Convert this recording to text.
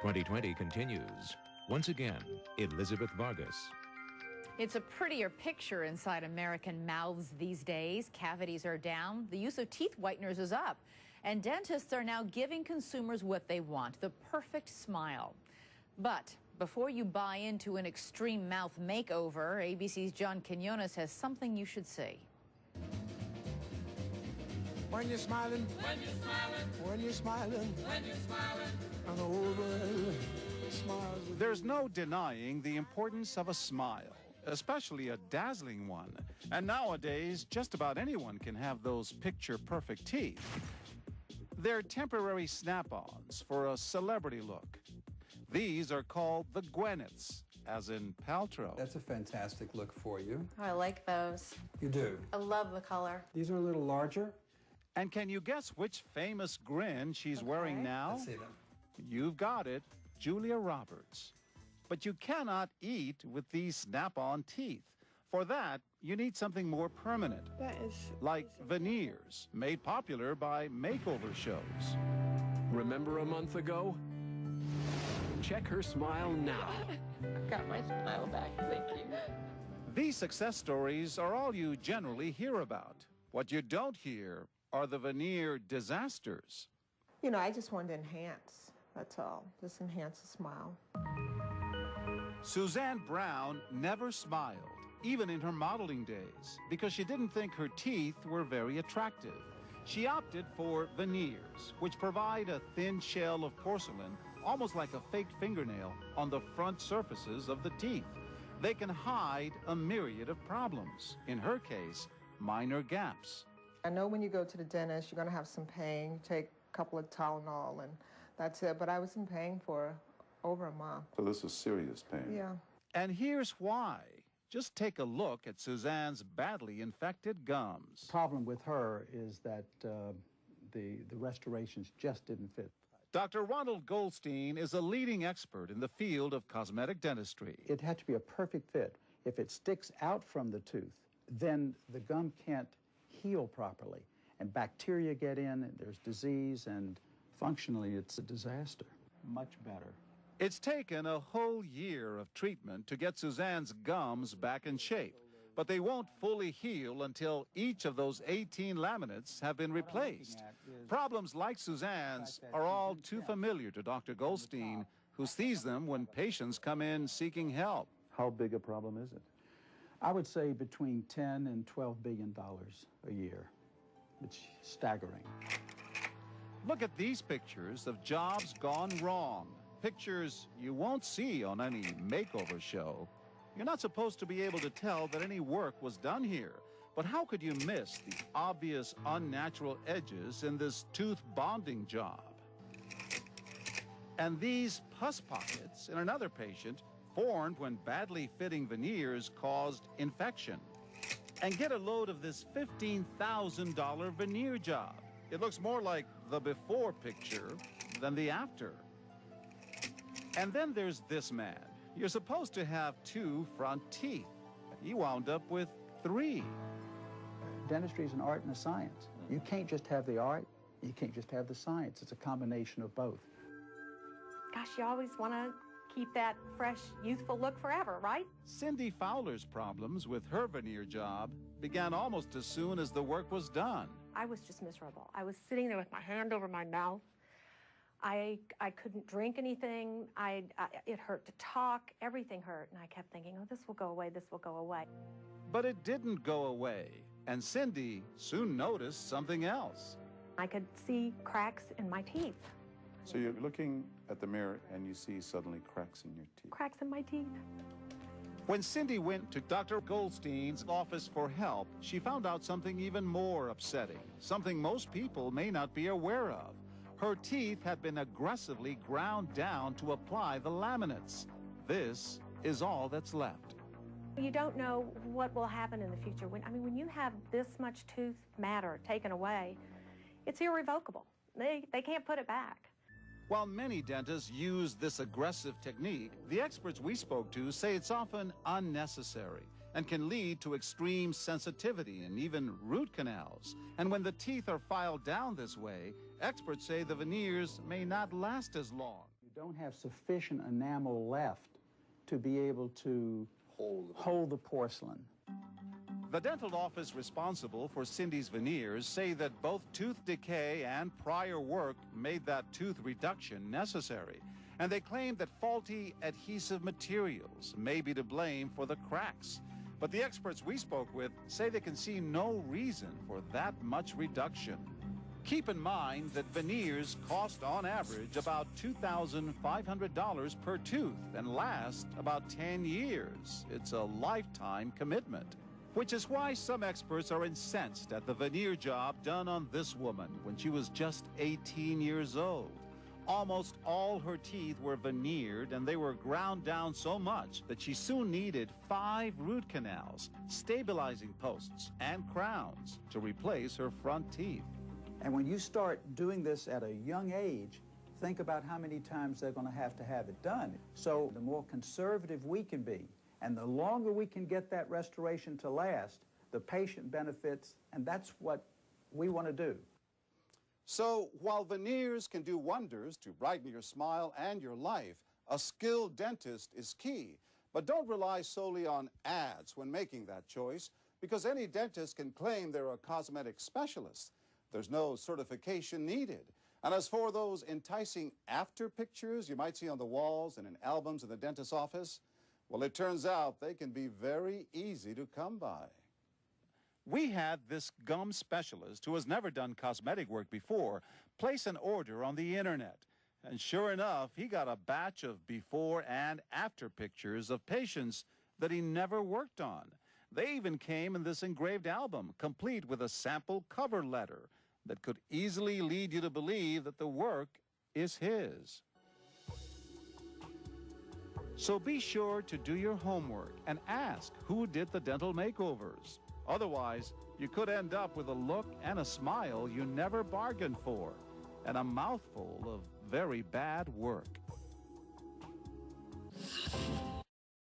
2020 continues. Once again, Elizabeth Vargas. It's a prettier picture inside American mouths these days. Cavities are down, the use of teeth whiteners is up, and dentists are now giving consumers what they want, the perfect smile. But before you buy into an extreme mouth makeover, ABC's John Quinones has something you should see. When you're smiling, when you're smiling, when you're smiling, when you're smiling, and the whole world smiles. There's no denying the importance of a smile, especially a dazzling one. And nowadays, just about anyone can have those picture-perfect teeth. They're temporary snap-ons for a celebrity look. These are called the Gwyneths, as in Paltrow. That's a fantastic look for you. Oh, I like those. You do? I love the color. These are a little larger. And can you guess which famous grin she's wearing now? Let's see them. You've got it, Julia Roberts. But you cannot eat with these snap-on teeth. For that, you need something more permanent, like veneers, made popular by makeover shows. Remember a month ago? Check her smile now. Got my smile back, thank you. These success stories are all you generally hear about. What you don't hear are the veneer disasters. You know, I just wanted to enhance, that's all. Just enhance the smile. Suzanne Brown never smiled, even in her modeling days, because she didn't think her teeth were very attractive. She opted for veneers, which provide a thin shell of porcelain, almost like a faked fingernail, on the front surfaces of the teeth. They can hide a myriad of problems. In her case, minor gaps. I know when you go to the dentist, you're going to have some pain. You take a couple of Tylenol and that's it. But I was in pain for over a month. So this is serious pain? Yeah. And here's why. Just take a look at Suzanne's badly infected gums. The problem with her is that the restorations just didn't fit. Dr. Ronald Goldstein is a leading expert in the field of cosmetic dentistry. It had to be a perfect fit. If it sticks out from the tooth, then the gum can't heal properly, and bacteria get in, and there's disease, and functionally it's a disaster. Much better. It's taken a whole year of treatment to get Suzanne's gums back in shape, but they won't fully heal until each of those 18 laminates have been replaced. Problems like Suzanne's are all too familiar to Dr. Goldstein, who sees them when patients come in seeking help. How big a problem is it? I would say between $10 and $12 billion a year. It's staggering. Look at these pictures of jobs gone wrong. Pictures you won't see on any makeover show. You're not supposed to be able to tell that any work was done here. But how could you miss the obvious unnatural edges in this tooth bonding job? And these pus pockets in another patient formed when badly fitting veneers caused infection. And get a load of this $15,000 veneer job. It looks more like the before picture than the after. And then there's this man. You're supposed to have 2 front teeth. He wound up with 3. Dentistry is an art and a science. You can't just have the art, you can't just have the science. It's a combination of both. Gosh, you always want to keep that fresh, youthful look forever, right? Cindy Fowler's problems with her veneer job began almost as soon as the work was done. I was just miserable. I was sitting there with my hand over my mouth. I couldn't drink anything. It hurt to talk. Everything hurt. And I kept thinking, oh, this will go away. This will go away. But it didn't go away. And Cindy soon noticed something else. I could see cracks in my teeth. So you're looking at the mirror and you see suddenly cracks in your teeth. Cracks in my teeth. When Cindy went to Dr. Goldstein's office for help, she found out something even more upsetting, something most people may not be aware of. Her teeth had been aggressively ground down to apply the laminates. This is all that's left. You don't know what will happen in the future. When you have this much tooth matter taken away, it's irrevocable. They can't put it back. While many dentists use this aggressive technique, the experts we spoke to say it's often unnecessary and can lead to extreme sensitivity and even root canals. And when the teeth are filed down this way, experts say the veneers may not last as long. don't have sufficient enamel left to be able to hold the porcelain. The dental office responsible for Cindy's veneers say that both tooth decay and prior work made that tooth reduction necessary. And they claim that faulty adhesive materials may be to blame for the cracks. But the experts we spoke with say they can see no reason for that much reduction. Keep in mind that veneers cost on average about $2,500 per tooth and last about 10 years. It's a lifetime commitment. Which is why some experts are incensed at the veneer job done on this woman when she was just 18 years old. Almost all her teeth were veneered, and they were ground down so much that she soon needed 5 root canals, stabilizing posts, and crowns to replace her front teeth. And when you start doing this at a young age, think about how many times they're going to have it done. So the more conservative we can be, and the longer we can get that restoration to last, the patient benefits, and that's what we want to do. So while veneers can do wonders to brighten your smile and your life, a skilled dentist is key. But don't rely solely on ads when making that choice, because any dentist can claim they're a cosmetic specialist. There's no certification needed. And as for those enticing after pictures you might see on the walls and in albums in the dentist's office, well, it turns out they can be very easy to come by. We had this gum specialist, who has never done cosmetic work before, place an order on the internet. And sure enough, he got a batch of before and after pictures of patients that he never worked on. They even came in this engraved album, complete with a sample cover letter that could easily lead you to believe that the work is his. So be sure to do your homework and ask who did the dental makeovers. Otherwise, you could end up with a look and a smile you never bargained for, and a mouthful of very bad work.